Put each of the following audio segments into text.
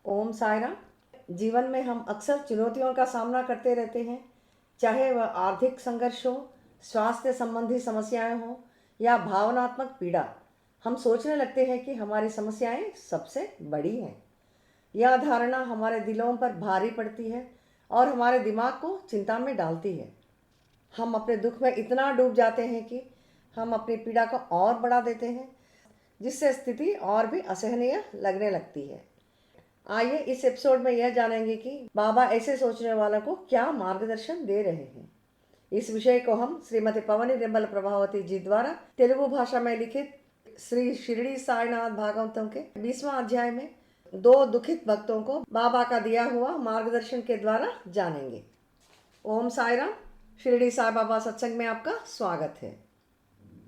ओम सायरा। जीवन में हम अक्सर चुनौतियों का सामना करते रहते हैं, चाहे वह आर्थिक संघर्ष हो, स्वास्थ्य संबंधी समस्याएं हो या भावनात्मक पीड़ा। हम सोचने लगते हैं कि हमारी समस्याएं सबसे बड़ी हैं। यह धारणा हमारे दिलों पर भारी पड़ती है और हमारे दिमाग को चिंता में डालती है। हम अपने दुख में इतना डूब जाते हैं कि हम अपनी पीड़ा को और बढ़ा देते हैं, जिससे स्थिति और भी असहनीय लगने लगती है। आइए इस एपिसोड में यह जानेंगे कि बाबा ऐसे सोचने वालों को क्या मार्गदर्शन दे रहे हैं। इस विषय को हम श्रीमती पवनी निर्मल प्रभावती जी द्वारा तेलुगु भाषा में लिखित श्री शिरडी साईनाथ भागवतम के 20वां अध्याय में दो दुखित भक्तों को बाबा का दिया हुआ मार्गदर्शन के द्वारा जानेंगे। ओम साईराम। शिरडी साई बाबा सत्संग में आपका स्वागत है।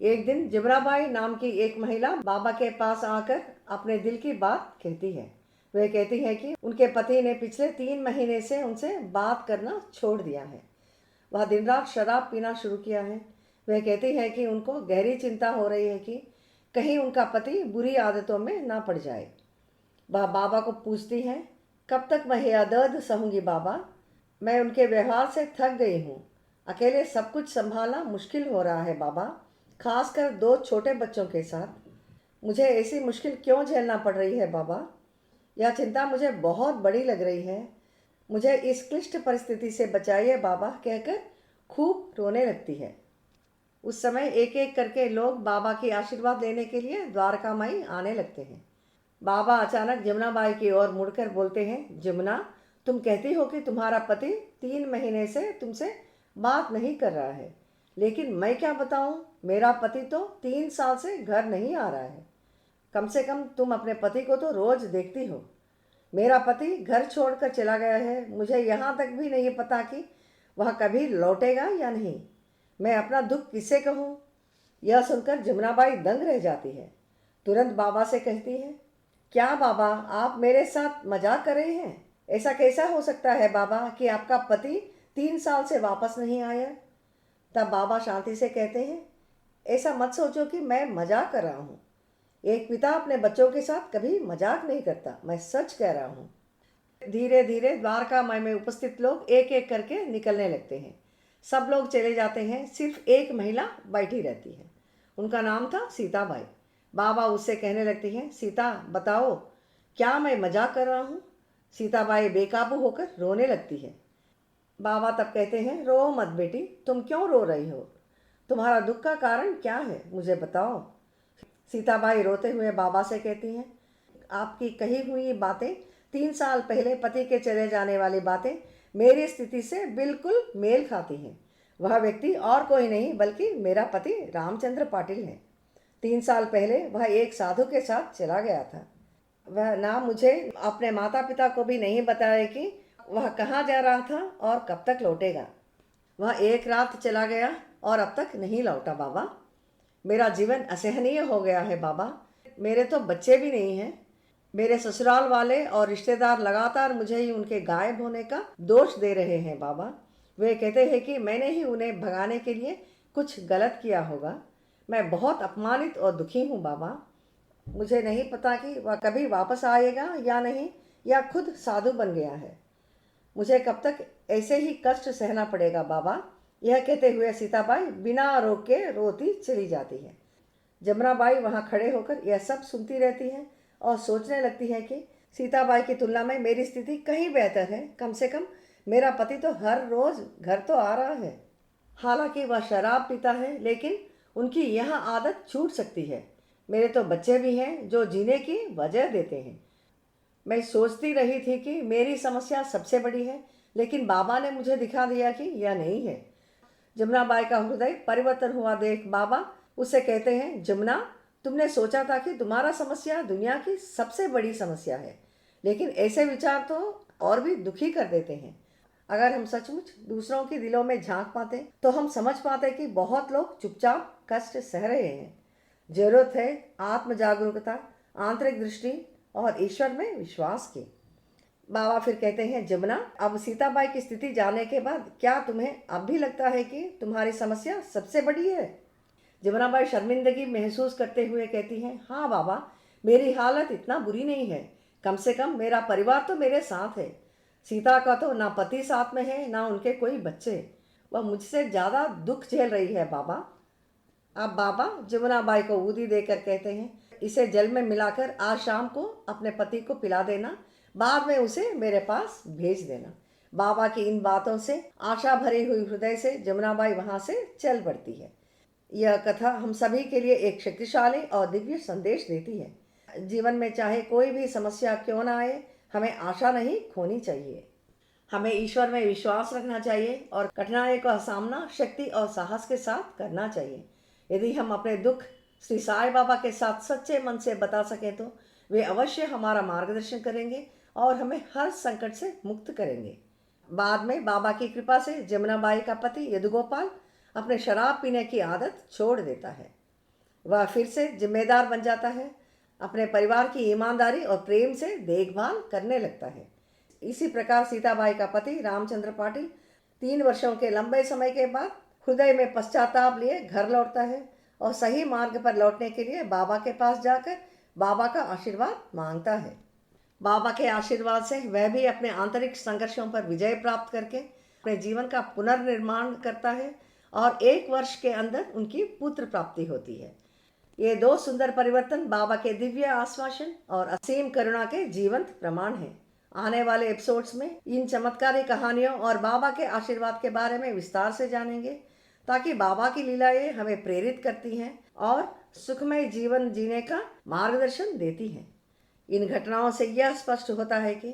एक दिन जिब्राबाई नाम की एक महिला बाबा के पास आकर अपने दिल की बात कहती है। वह कहती है कि उनके पति ने पिछले 3 महीने से उनसे बात करना छोड़ दिया है। वह दिन रात शराब पीना शुरू किया है। वह कहती है कि उनको गहरी चिंता हो रही है कि कहीं उनका पति बुरी आदतों में ना पड़ जाए। वह बाबा को पूछती है, कब तक मैं यह दर्द सहूँगी बाबा? मैं उनके व्यवहार से थक गई हूँ। अकेले सब कुछ संभालना मुश्किल हो रहा है बाबा, खासकर 2 छोटे बच्चों के साथ। मुझे ऐसी मुश्किल क्यों झेलना पड़ रही है बाबा? यह चिंता मुझे बहुत बड़ी लग रही है। मुझे इस क्लिष्ट परिस्थिति से बचाइए बाबा कहकर खूब रोने लगती है। उस समय एक एक करके लोग बाबा की आशीर्वाद लेने के लिए द्वारका माई आने लगते हैं। बाबा अचानक जमुना बाई की ओर मुड़कर बोलते हैं, जमुना, तुम कहती हो कि तुम्हारा पति 3 महीने से तुमसे बात नहीं कर रहा है, लेकिन मैं क्या बताऊं, मेरा पति तो 3 साल से घर नहीं आ रहा है। कम से कम तुम अपने पति को तो रोज देखती हो। मेरा पति घर छोड़कर चला गया है। मुझे यहाँ तक भी नहीं पता कि वह कभी लौटेगा या नहीं। मैं अपना दुख किससे कहूँ? यह सुनकर जमुनाबाई दंग रह जाती है। तुरंत बाबा से कहती है, क्या बाबा, आप मेरे साथ मजाक कर रहे हैं? ऐसा कैसा हो सकता है बाबा कि आपका पति 3 साल से वापस नहीं आया? तब बाबा शांति से कहते हैं, ऐसा मत सोचो कि मैं मजाक कर रहा हूँ। एक पिता अपने बच्चों के साथ कभी मजाक नहीं करता, मैं सच कह रहा हूँ। धीरे धीरे द्वारका माई में उपस्थित लोग एक एक करके निकलने लगते हैं। सब लोग चले जाते हैं, सिर्फ एक महिला बैठी रहती है। उनका नाम था सीताबाई। बाबा उससे कहने लगती हैं, सीता बताओ, क्या मैं मजाक कर रहा हूँ? सीताबाई बेकाबू होकर रोने लगती है। बाबा तब कहते हैं, रो मत बेटी, तुम क्यों रो रही हो? तुम्हारा दुख का कारण क्या है, मुझे बताओ। सीताबाई रोते हुए बाबा से कहती हैं, आपकी कही हुई बातें, 3 साल पहले पति के चले जाने वाली बातें मेरी स्थिति से बिल्कुल मेल खाती हैं। वह व्यक्ति और कोई नहीं बल्कि मेरा पति रामचंद्र पाटिल है। 3 साल पहले वह एक साधु के साथ चला गया था। वह ना मुझे अपने माता पिता को भी नहीं बताया कि वह कहाँ जा रहा था और कब तक लौटेगा। वह एक रात चला गया और अब तक नहीं लौटा बाबा। मेरा जीवन असहनीय हो गया है बाबा। मेरे तो बच्चे भी नहीं हैं। मेरे ससुराल वाले और रिश्तेदार लगातार मुझे ही उनके गायब होने का दोष दे रहे हैं बाबा। वे कहते हैं कि मैंने ही उन्हें भगाने के लिए कुछ गलत किया होगा। मैं बहुत अपमानित और दुखी हूँ बाबा। मुझे नहीं पता कि वह कभी वापस आएगा या नहीं, या खुद साधु बन गया है। मुझे कब तक ऐसे ही कष्ट सहना पड़ेगा बाबा? यह कहते हुए सीताबाई बिना रोक के रोती चली जाती है। जमुनाबाई वहाँ खड़े होकर यह सब सुनती रहती हैं और सोचने लगती है कि सीताबाई की तुलना में मेरी स्थिति कहीं बेहतर है। कम से कम मेरा पति तो हर रोज घर तो आ रहा है। हालांकि वह शराब पीता है, लेकिन उनकी यह आदत छूट सकती है। मेरे तो बच्चे भी हैं जो जीने की वजह देते हैं। मैं सोचती रही थी कि मेरी समस्या सबसे बड़ी है, लेकिन बाबा ने मुझे दिखा दिया कि यह नहीं है। जमुनाबाई का हृदय परिवर्तन हुआ देख बाबा उससे कहते हैं, जमुना, तुमने सोचा था कि तुम्हारा समस्या दुनिया की सबसे बड़ी समस्या है, लेकिन ऐसे विचार तो और भी दुखी कर देते हैं। अगर हम सचमुच दूसरों के दिलों में झांक पाते तो हम समझ पाते कि बहुत लोग चुपचाप कष्ट सह रहे हैं। जरूरत है आत्म जागरूकता, आंतरिक दृष्टि और ईश्वर में विश्वास की। बाबा फिर कहते हैं, जमुना, अब सीताबाई की स्थिति जानने के बाद क्या तुम्हें अब भी लगता है कि तुम्हारी समस्या सबसे बड़ी है? जमुनाबाई शर्मिंदगी महसूस करते हुए कहती हैं, हाँ बाबा, मेरी हालत इतना बुरी नहीं है। कम से कम मेरा परिवार तो मेरे साथ है। सीता का तो ना पति साथ में है, ना उनके कोई बच्चे। वह मुझसे ज़्यादा दुख झेल रही है बाबा। अब बाबा जमुना बाई को ऊदी देकर कहते हैं, इसे जल में मिलाकर आज शाम को अपने पति को पिला देना, बाद में उसे मेरे पास भेज देना। बाबा की इन बातों से आशा भरी हुई हृदय से जमुना बाई वहाँ से चल पड़ती है। यह कथा हम सभी के लिए एक शक्तिशाली और दिव्य संदेश देती है। जीवन में चाहे कोई भी समस्या क्यों ना आए, हमें आशा नहीं खोनी चाहिए। हमें ईश्वर में विश्वास रखना चाहिए और कठिनाई का सामना शक्ति और साहस के साथ करना चाहिए। यदि हम अपने दुख श्री साईं बाबा के साथ सच्चे मन से बता सकें तो वे अवश्य हमारा मार्गदर्शन करेंगे और हमें हर संकट से मुक्त करेंगे। बाद में बाबा की कृपा से जमुना बाई का पति यदुगोपाल अपने शराब पीने की आदत छोड़ देता है। वह फिर से जिम्मेदार बन जाता है, अपने परिवार की ईमानदारी और प्रेम से देखभाल करने लगता है। इसी प्रकार सीताबाई का पति रामचंद्र पाटिल 3 वर्षों के लंबे समय के बाद हृदय में पश्चाताप लिए घर लौटता है और सही मार्ग पर लौटने के लिए बाबा के पास जाकर बाबा का आशीर्वाद मांगता है। बाबा के आशीर्वाद से वह भी अपने आंतरिक संघर्षों पर विजय प्राप्त करके अपने जीवन का पुनर्निर्माण करता है और 1 वर्ष के अंदर उनकी पुत्र प्राप्ति होती है। ये 2 सुंदर परिवर्तन बाबा के दिव्य आश्वासन और असीम करुणा के जीवंत प्रमाण हैं। आने वाले एपिसोड्स में इन चमत्कारी कहानियों और बाबा के आशीर्वाद के बारे में विस्तार से जानेंगे, ताकि बाबा की लीलाएं हमें प्रेरित करती हैं और सुखमय जीवन जीने का मार्गदर्शन देती हैं। इन घटनाओं से यह स्पष्ट होता है कि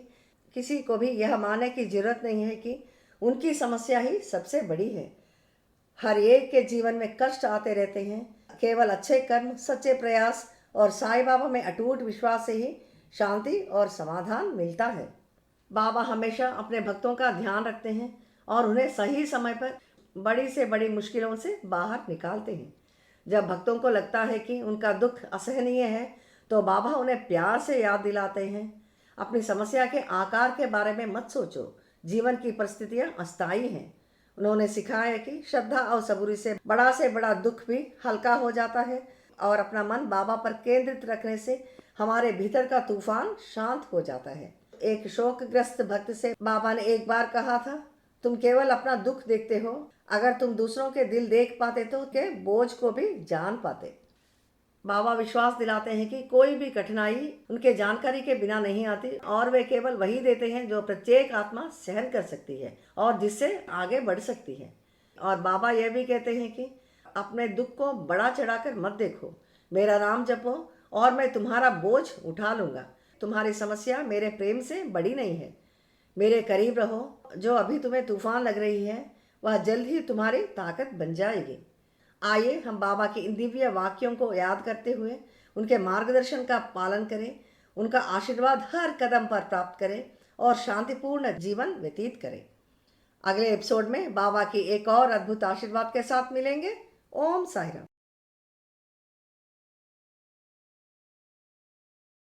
किसी को भी यह मानने की जरूरत नहीं है कि उनकी समस्या ही सबसे बड़ी है। हर एक के जीवन में कष्ट आते रहते हैं। केवल अच्छे कर्म, सच्चे प्रयास और साईं बाबा में अटूट विश्वास से ही शांति और समाधान मिलता है। बाबा हमेशा अपने भक्तों का ध्यान रखते हैं और उन्हें सही समय पर बड़ी से बड़ी मुश्किलों से बाहर निकालते हैं। जब भक्तों को लगता है कि उनका दुख असहनीय है, तो बाबा उन्हें प्यार से याद दिलाते हैं, अपनी समस्या के आकार के बारे में मत सोचो, जीवन की परिस्थितियां अस्थायी हैं। उन्होंने सिखाया है कि श्रद्धा और सबूरी से बड़ा दुख भी हल्का हो जाता है और अपना मन बाबा पर केंद्रित रखने से हमारे भीतर का तूफान शांत हो जाता है। एक शोकग्रस्त भक्त से बाबा ने एक बार कहा था, तुम केवल अपना दुख देखते हो, अगर तुम दूसरों के दिल देख पाते तो के बोझ को भी जान पाते। बाबा विश्वास दिलाते हैं कि कोई भी कठिनाई उनके जानकारी के बिना नहीं आती और वे केवल वही देते हैं जो प्रत्येक आत्मा सहन कर सकती है और जिससे आगे बढ़ सकती है। और बाबा यह भी कहते हैं कि अपने दुख को बड़ा चढ़ाकर मत देखो, मेरा नाम जपो और मैं तुम्हारा बोझ उठा लूँगा। तुम्हारी समस्या मेरे प्रेम से बड़ी नहीं है। मेरे करीब रहो, जो अभी तुम्हें तूफान लग रही है वह जल्द ही तुम्हारी ताकत बन जाएगी। आइए हम बाबा के इन दिव्य वाक्यों को याद करते हुए उनके मार्गदर्शन का पालन करें, उनका आशीर्वाद हर कदम पर प्राप्त करें और शांतिपूर्ण जीवन व्यतीत करें। अगले एपिसोड में बाबा की एक और अद्भुत आशीर्वाद के साथ मिलेंगे। ओम साईं राम।